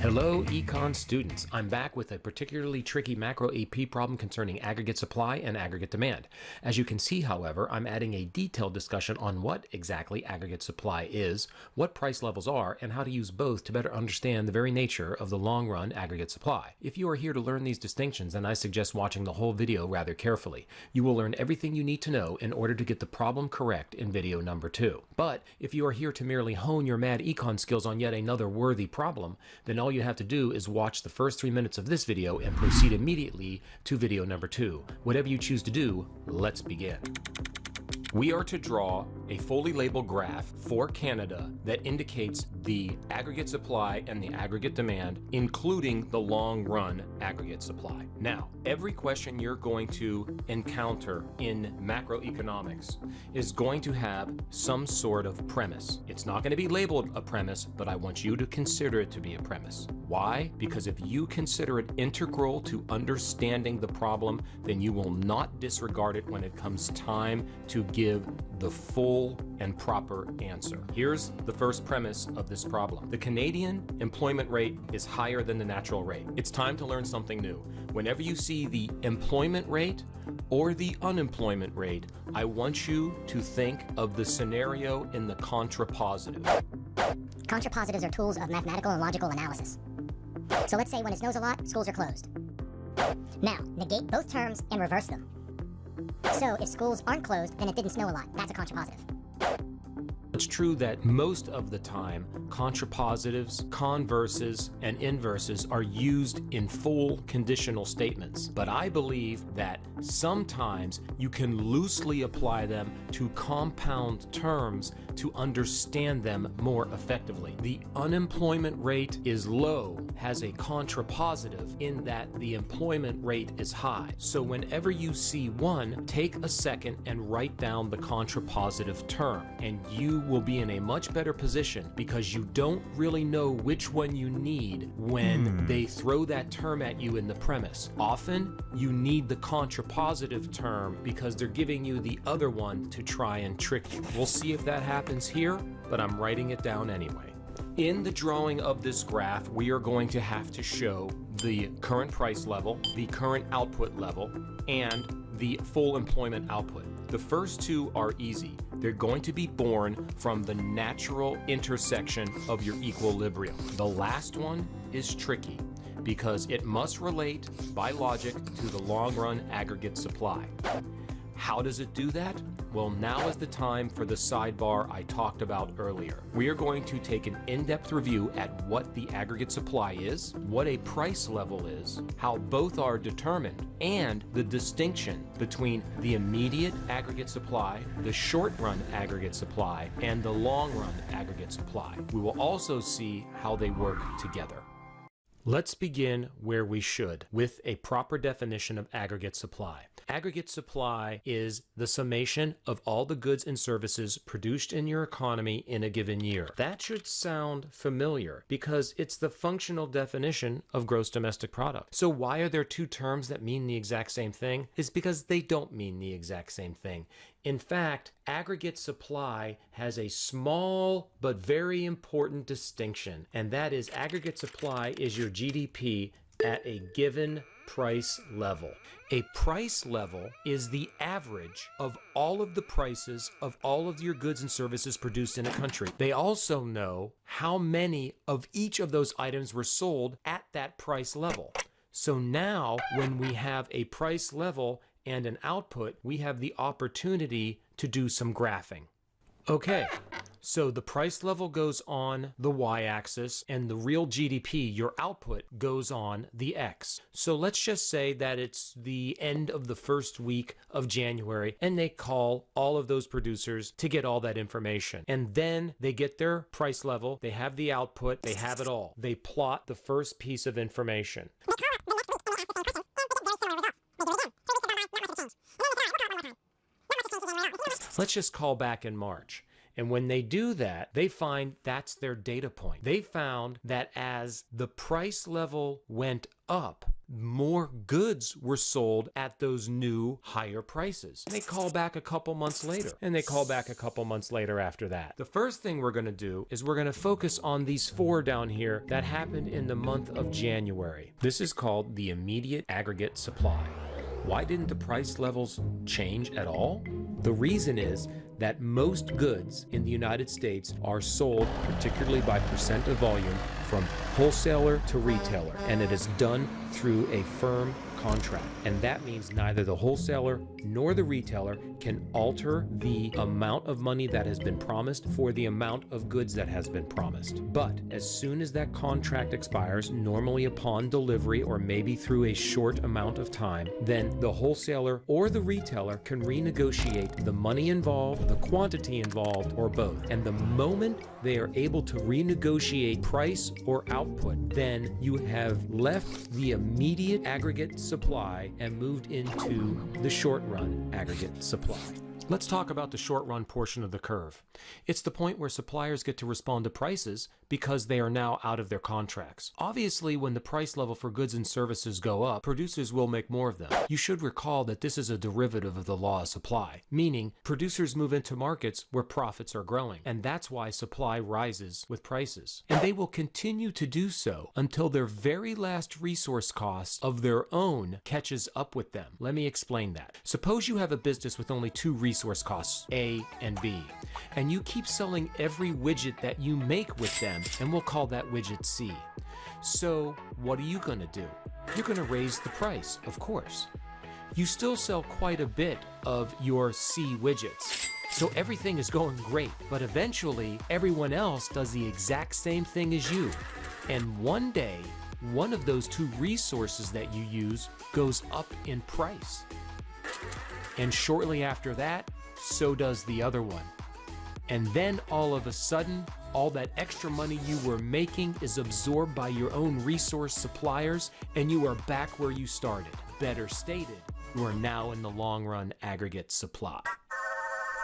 Hello, Econ students. I'm back with a particularly tricky macro AP problem concerning aggregate supply and aggregate demand. As you can see, however, I'm adding a detailed discussion on what exactly aggregate supply is, what price levels are, and how to use both to better understand the very nature of the long-run aggregate supply. If you are here to learn these distinctions, then I suggest watching the whole video rather carefully. You will learn everything you need to know in order to get the problem correct in video number 2. But if you are here to merely hone your mad econ skills on yet another worthy problem, then all you have to do is watch the first 3 minutes of this video and proceed immediately to video number 2. Whatever you choose to do, let's begin. We are to draw a fully labeled graph for Canada that indicates the aggregate supply and the aggregate demand, including the long-run aggregate supply. Now, every question you're going to encounter in macroeconomics is going to have some sort of premise. It's not going to be labeled a premise, but I want you to consider it to be a premise. Why? Because if you consider it integral to understanding the problem, then you will not disregard it when it comes time to give the full and proper answer. Here's the first premise of this problem. The Canadian employment rate is higher than the natural rate. It's time to learn something new. Whenever you see the employment rate or the unemployment rate, I want you to think of the scenario in the contrapositive. Contrapositives are tools of mathematical and logical analysis. So let's say when it snows a lot, schools are closed. Now, negate both terms and reverse them. So if schools aren't closed, then it didn't snow a lot. That's a contrapositive. It's true that most of the time, contrapositives, converses, and inverses are used in full conditional statements. But I believe that sometimes you can loosely apply them to compound terms to understand them more effectively. The unemployment rate is low has a contrapositive in that the employment rate is high. So whenever you see one, take a second and write down the contrapositive term, and you will be in a much better position because you don't really know which one you need when they throw that term at you in the premise. Often you need the contrapositive term because they're giving you the other one to try and trick you. We'll see if that happens here, but I'm writing it down anyway. In the drawing of this graph, we are going to have to show the current price level, the current output level, and the full employment output. The first two are easy. They're going to be born from the natural intersection of your equilibrium. The last one is tricky because it must relate by logic to the long-run aggregate supply. How does it do that? Well, now is the time for the sidebar I talked about earlier. We are going to take an in-depth review at what the aggregate supply is, what a price level is, how both are determined, and the distinction between the immediate aggregate supply, the short-run aggregate supply, and the long-run aggregate supply. We will also see how they work together. Let's begin where we should, with a proper definition of aggregate supply. Aggregate supply is the summation of all the goods and services produced in your economy in a given year. That should sound familiar because it's the functional definition of gross domestic product. So why are there two terms that mean the exact same thing? It's because they don't mean the exact same thing. In fact, aggregate supply has a small but very important distinction, and that is aggregate supply is your GDP at a given price level. A price level is the average of all of the prices of all of your goods and services produced in a country. They also know how many of each of those items were sold at that price level. So now when we have a price level and an output, we have the opportunity to do some graphing. Okay, so the price level goes on the y-axis and the real GDP, your output, goes on the x. So let's just say that it's the end of the first week of January and they call all of those producers to get all that information. And then they get their price level, they have the output, they have it all. They plot the first piece of information. Let's just call back in March. And when they do that, they find that's their data point. They found that as the price level went up, more goods were sold at those new higher prices. They call back a couple months later, and they call back a couple months later after that. The first thing we're going to do is we're going to focus on these 4 down here that happened in the month of January. This is called the immediate aggregate supply. Why didn't the price levels change at all? The reason is that most goods in the United States are sold, particularly by percent of volume, from wholesaler to retailer, and it is done through a firm contract. And that means neither the wholesaler nor the retailer can alter the amount of money that has been promised for the amount of goods that has been promised. But as soon as that contract expires, normally upon delivery or maybe through a short amount of time, then the wholesaler or the retailer can renegotiate the money involved, the quantity involved, or both. And the moment they are able to renegotiate price or output, then you have left the immediate aggregate supply and moved into the short-run aggregate supply. Let's talk about the short-run portion of the curve. It's the point where suppliers get to respond to prices because they are now out of their contracts. Obviously, when the price level for goods and services go up, producers will make more of them. You should recall that this is a derivative of the law of supply, meaning producers move into markets where profits are growing, and that's why supply rises with prices. And they will continue to do so until their very last resource cost of their own catches up with them. Let me explain that. Suppose you have a business with only 2 resource costs, A and B, and you keep selling every widget that you make with them, and we'll call that widget C. So what are you going to do? You're going to raise the price, of course. You still sell quite a bit of your C widgets, so everything is going great, but eventually everyone else does the exact same thing as you, and one day one of those 2 resources that you use goes up in price. And shortly after that, so does the other one. And then all of a sudden, all that extra money you were making is absorbed by your own resource suppliers, and you are back where you started. Better stated, you are now in the long-run aggregate supply.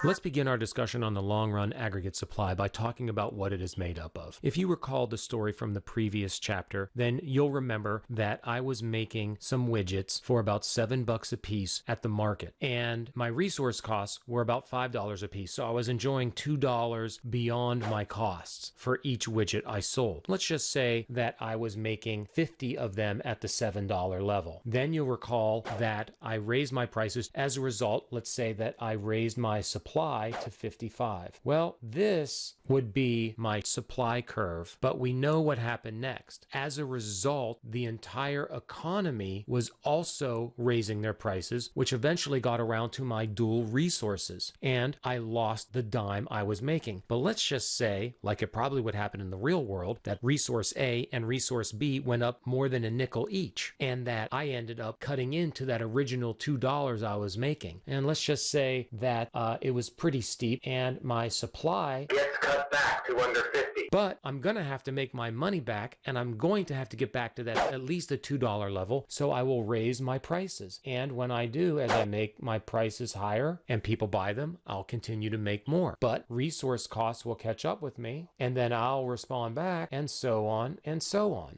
Let's begin our discussion on the long-run aggregate supply by talking about what it is made up of. If you recall the story from the previous chapter, then you'll remember that I was making some widgets for about $7 a piece at the market, and my resource costs were about $5 a piece, so I was enjoying $2 beyond my costs for each widget I sold. Let's just say that I was making 50 of them at the $7 level. Then you'll recall that I raised my prices. As a result, let's say that I raised my supply to 55. Well, this would be my supply curve, but we know what happened next. As a result, the entire economy was also raising their prices, which eventually got around to my dual resources, and I lost the dime I was making. But let's just say, like it probably would happen in the real world, that resource A and resource B went up more than a nickel each, and that I ended up cutting into that original $2 I was making. And let's just say that it was pretty steep, and my supply gets cut back to under 50. But I'm going to have to make my money back, and I'm going to have to get back to that at least a $2 level, so I will raise my prices. And when I do, as I make my prices higher and people buy them, I'll continue to make more. But resource costs will catch up with me, and then I'll respond back, and so on and so on.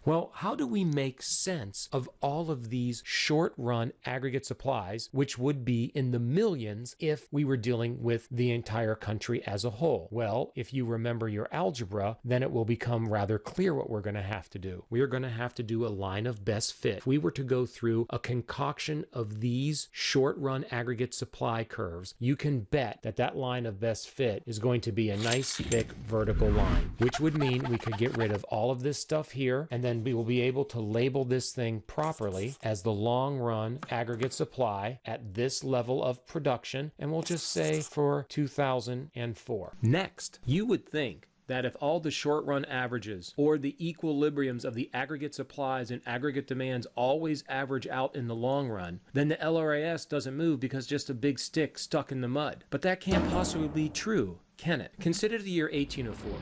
Well, how do we make sense of all of these short-run aggregate supplies, which would be in the millions if we were dealing with the entire country as a whole? Well, if you remember your algebra, then it will become rather clear what we're going to have to do. We are going to have to do a line of best fit. If we were to go through a concoction of these short-run aggregate supply curves, you can bet that that line of best fit is going to be a nice, thick, vertical line, which would mean we could get rid of all of this stuff here, and then we will be able to label this thing properly as the long-run aggregate supply at this level of production, and we'll just say for 2004. Next, you would think that if all the short-run averages or the equilibriums of the aggregate supplies and aggregate demands always average out in the long run, then the LRAS doesn't move because just a big stick stuck in the mud. But that can't possibly be true, can it? Consider the year 1804.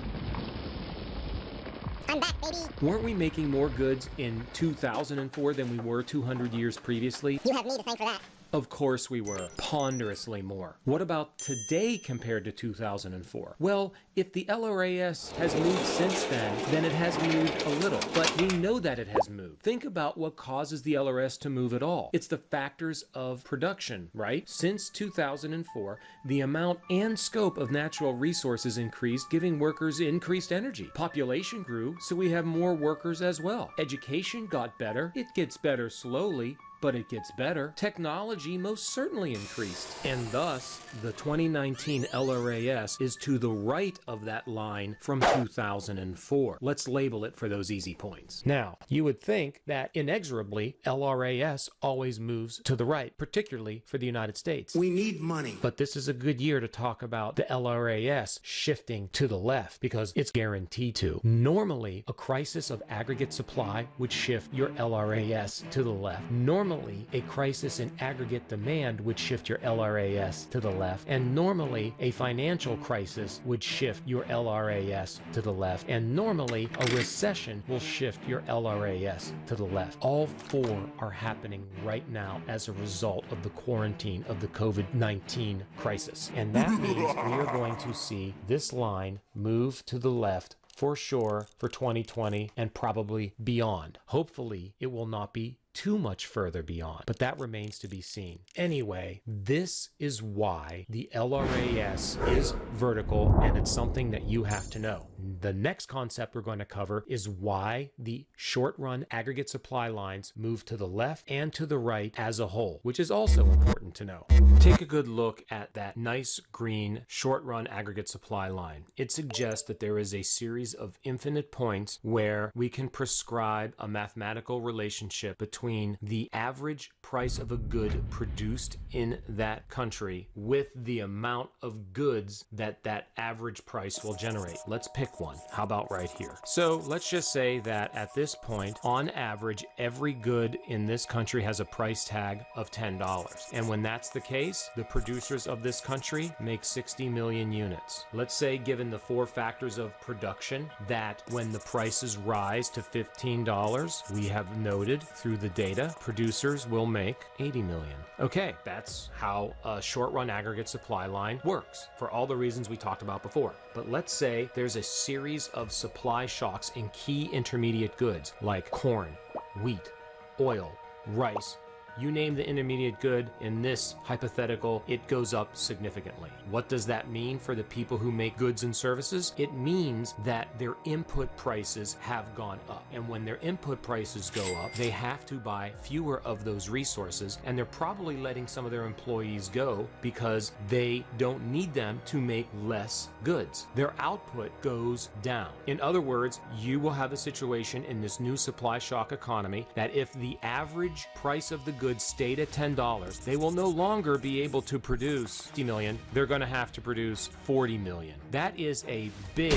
I'm back, baby. Weren't we making more goods in 2004 than we were 200 years previously? You have me to thank for that. Of course we were, ponderously more. What about today compared to 2004? Well, if the LRAS has moved since then it has moved a little, but we know that it has moved. Think about what causes the LRAS to move at all. It's the factors of production, right? Since 2004, the amount and scope of natural resources increased, giving workers increased energy. Population grew, so we have more workers as well. Education got better. It gets better slowly, but it gets better. Technology most certainly increased, and thus the 2019 LRAS is to the right of that line from 2004. Let's label it for those easy points. Now, you would think that inexorably LRAS always moves to the right, particularly for the United States. We need money. But this is a good year to talk about the LRAS shifting to the left because it's guaranteed to. Normally, a crisis of aggregate supply would shift your LRAS to the left. Normally, a crisis in aggregate demand would shift your LRAS to the left, and normally a financial crisis would shift your LRAS to the left, and normally a recession will shift your LRAS to the left. All four are happening right now as a result of the quarantine of the COVID-19 crisis, and that means we are going to see this line move to the left for sure for 2020 and probably beyond. Hopefully, it will not be too much further beyond, but that remains to be seen. Anyway, this is why the LRAS is vertical, and it's something that you have to know. The next concept we're going to cover is why the short-run aggregate supply lines move to the left and to the right as a whole, which is also important to know. Take a good look at that nice green short-run aggregate supply line. It suggests that there is a series of infinite points where we can prescribe a mathematical relationship between the average price of a good produced in that country with the amount of goods that that average price will generate. Let's pick one. How about right here? So let's just say that at this point, on average, every good in this country has a price tag of $10. And when that's the case, the producers of this country make 60 million units. Let's say, given the four factors of production, that when the prices rise to $15, we have noted through the data, producers will make 80 million. Okay, that's how a short-run aggregate supply line works, for all the reasons we talked about before. But let's say there's a series of supply shocks in key intermediate goods like corn, wheat, oil, rice. You name the intermediate good in this hypothetical, it goes up significantly. What does that mean for the people who make goods and services? It means that their input prices have gone up. And when their input prices go up, they have to buy fewer of those resources, and they're probably letting some of their employees go because they don't need them to make less goods. Their output goes down. In other words, you will have a situation in this new supply shock economy that if the average price of the goods stayed at $10, they will no longer be able to produce 50 million. They're going to have to produce 40 million. That is a big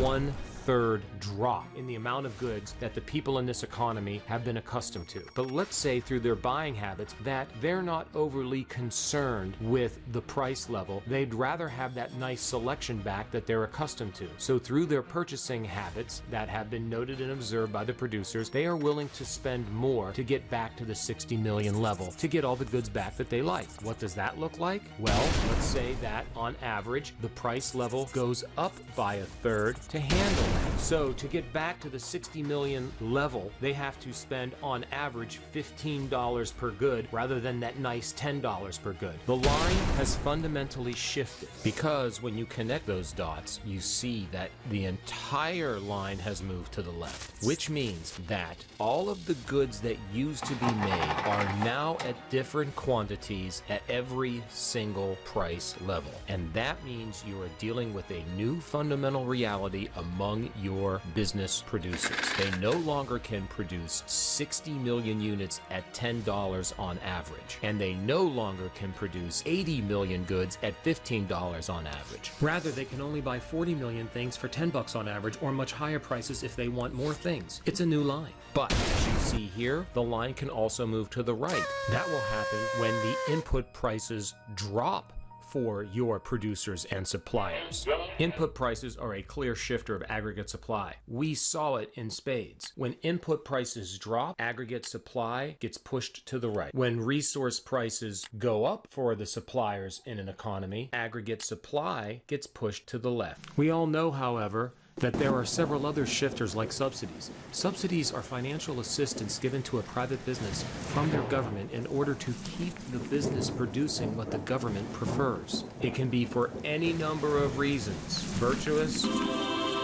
one-third drop in the amount of goods that the people in this economy have been accustomed to. But let's say through their buying habits that they're not overly concerned with the price level. They'd rather have that nice selection back that they're accustomed to. So through their purchasing habits that have been noted and observed by the producers, they are willing to spend more to get back to the 60 million level, to get all the goods back that they like. What does that look like? Well, let's say that on average, the price level goes up by a third to handle that. So to get back to the 60 million level, they have to spend on average $15 per good rather than that nice $10 per good. The line has fundamentally shifted because when you connect those dots, you see that the entire line has moved to the left, which means that all of the goods that used to be made are now at different quantities at every single price level. And that means you are dealing with a new fundamental reality among your business producers. They no longer can produce 60 million units at $10 on average, and they no longer can produce 80 million goods at $15 on average. Rather, they can only buy 40 million things for $10 on average, or much higher prices if they want more things. It's a new line. But as you see here, the line can also move to the right. That will happen when the input prices drop for your producers and suppliers. Input prices are a clear shifter of aggregate supply. We saw it in spades. When input prices drop, aggregate supply gets pushed to the right. When resource prices go up for the suppliers in an economy, aggregate supply gets pushed to the left. We all know, however, that there are several other shifters like subsidies. Subsidies are financial assistance given to a private business from their government in order to keep the business producing what the government prefers. It can be for any number of reasons, virtuous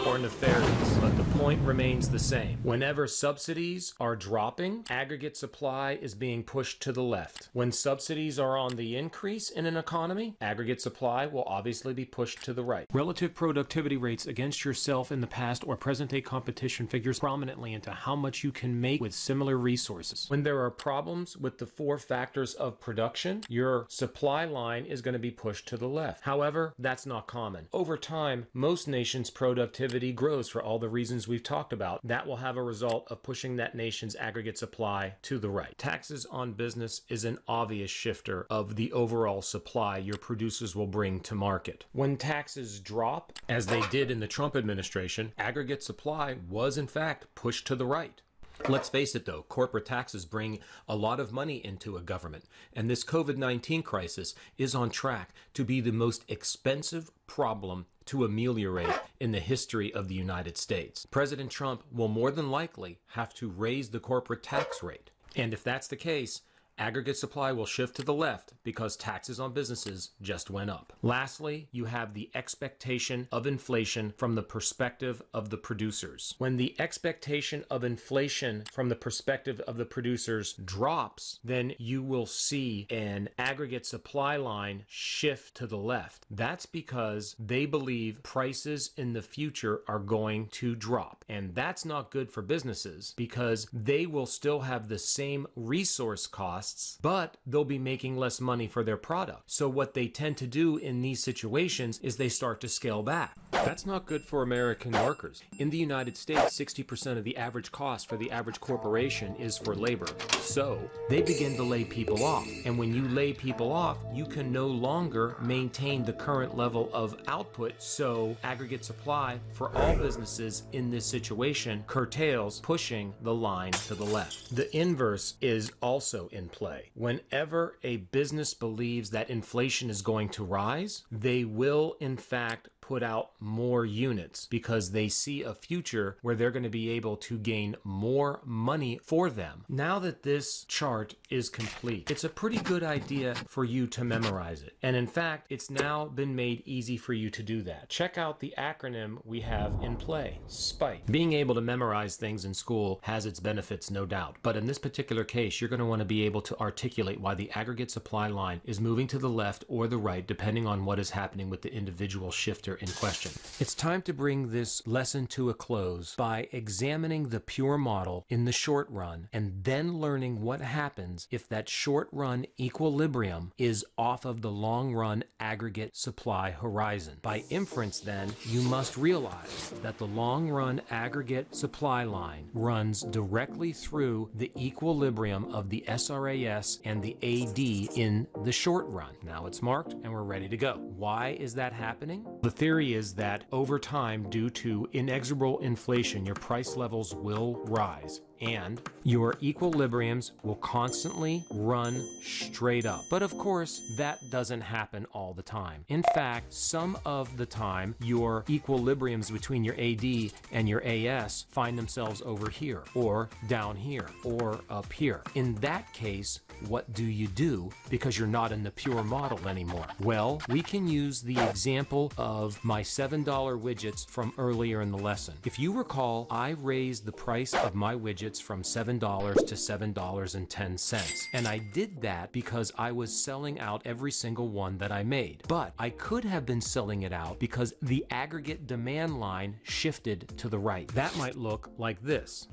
or nefarious, but the point remains the same. Whenever subsidies are dropping, aggregate supply is being pushed to the left. When subsidies are on the increase in an economy, aggregate supply will obviously be pushed to the right. Relative productivity rates against yourself in the past or present-day competition figures prominently into how much you can make with similar resources. When there are problems with the four factors of production, your supply line is going to be pushed to the left. However, that's not common. Over time, most nations' productivity grows for all the reasons we've talked about. That will have a result of pushing that nation's aggregate supply to the right. Taxes on business is an obvious shifter of the overall supply your producers will bring to market. When taxes drop, as they did in the Trump administration, aggregate supply was in fact pushed to the right. Let's face it though, corporate taxes bring a lot of money into a government, and this COVID-19 crisis is on track to be the most expensive problem to ameliorate in the history of the United States. President Trump will more than likely have to raise the corporate tax rate. And if that's the case, aggregate supply will shift to the left because taxes on businesses just went up. Lastly, you have the expectation of inflation from the perspective of the producers. When the expectation of inflation from the perspective of the producers drops, then you will see an aggregate supply line shift to the left. That's because they believe prices in the future are going to drop. And that's not good for businesses because they will still have the same resource costs, but they'll be making less money for their product. So what they tend to do in these situations is they start to scale back. That's not good for American workers. In the United States, 60% of the average cost for the average corporation is for labor. So they begin to lay people off. And when you lay people off, you can no longer maintain the current level of output. So aggregate supply for all businesses in this situation curtails, pushing the line to the left. The inverse is also in play. Whenever a business believes that inflation is going to rise, they will in fact put out more units because they see a future where they're going to be able to gain more money for them. Now that this chart is complete, it's a pretty good idea for you to memorize it. And in fact, it's now been made easy for you to do that. Check out the acronym we have in play, SPIKE. Being able to memorize things in school has its benefits, no doubt. But in this particular case, you're going to want to be able to articulate why the aggregate supply line is moving to the left or the right, depending on what is happening with the individual shifter in question. It's time to bring this lesson to a close by examining the pure model in the short run and then learning what happens if that short run equilibrium is off of the long run aggregate supply horizon. By inference then, you must realize that the long run aggregate supply line runs directly through the equilibrium of the LRAS and the AD in the short run. Now it's marked and we're ready to go. Why is that happening? The theory is that over time, due to inexorable inflation, your price levels will rise and your equilibriums will constantly run straight up. But of course, that doesn't happen all the time. In fact, some of the time, your equilibriums between your AD and your AS find themselves over here, or down here, or up here. In that case, what do you do because you're not in the pure model anymore? Well, we can use the example of my $7 widgets from earlier in the lesson. If you recall, I raised the price of my widgets from $7 to $7.10. And I did that because I was selling out every single one that I made. But I could have been selling it out because the aggregate demand line shifted to the right. That might look like this.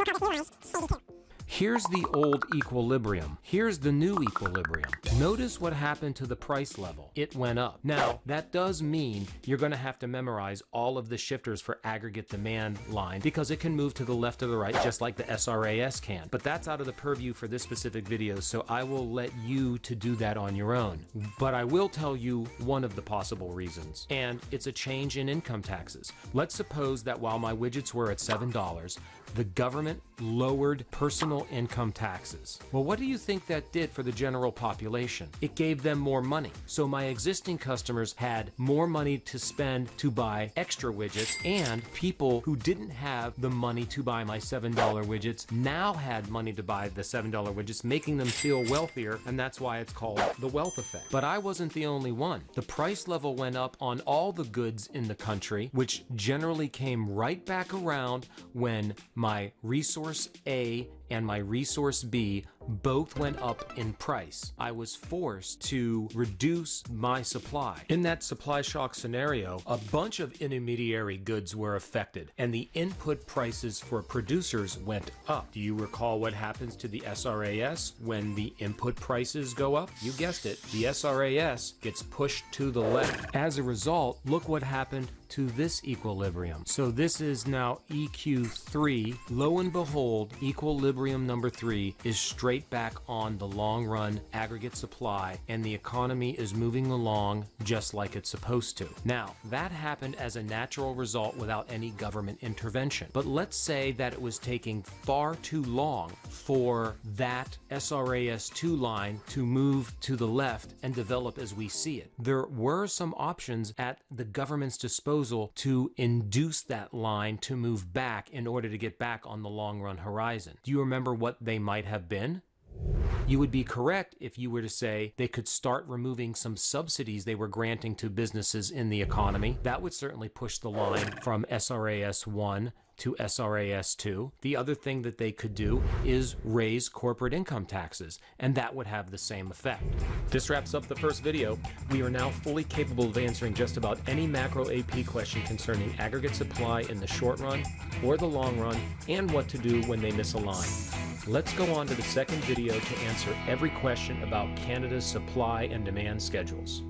Here's the old equilibrium. Here's the new equilibrium. Notice what happened to the price level. It went up. Now, that does mean you're going to have to memorize all of the shifters for aggregate demand line because it can move to the left or the right just like the SRAS can. But that's out of the purview for this specific video, so I will let you to do that on your own. But I will tell you one of the possible reasons, and it's a change in income taxes. Let's suppose that while my widgets were at $7, the government lowered personal income taxes. Well, what do you think that did for the general population? It gave them more money. So my existing customers had more money to spend to buy extra widgets, and people who didn't have the money to buy my $7 widgets now had money to buy the $7 widgets, making them feel wealthier, and that's why it's called the wealth effect. But I wasn't the only one. The price level went up on all the goods in the country, which generally came right back around when my resource A and my resource B both went up in price. I was forced to reduce my supply. In that supply shock scenario, a bunch of intermediary goods were affected, and the input prices for producers went up. Do you recall what happens to the SRAS when the input prices go up? You guessed it, the SRAS gets pushed to the left. As a result, look what happened to this equilibrium. So this is now EQ3. Lo and behold, equilibrium number 3 is straight back on the long run aggregate supply, and the economy is moving along just like it's supposed to. Now, that happened as a natural result without any government intervention. But let's say that it was taking far too long for that SRAS2 line to move to the left and develop as we see it. There were some options at the government's disposal to induce that line to move back in order to get back on the long run horizon. Do you remember what they might have been? You would be correct if you were to say they could start removing some subsidies they were granting to businesses in the economy. That would certainly push the line from SRAS1 to SRAS2. The other thing that they could do is raise corporate income taxes, and that would have the same effect. This wraps up the first video. We are now fully capable of answering just about any macro AP question concerning aggregate supply in the short run or the long run, and what to do when they misalign. Let's go on to the second video to answer every question about Canada's supply and demand schedules.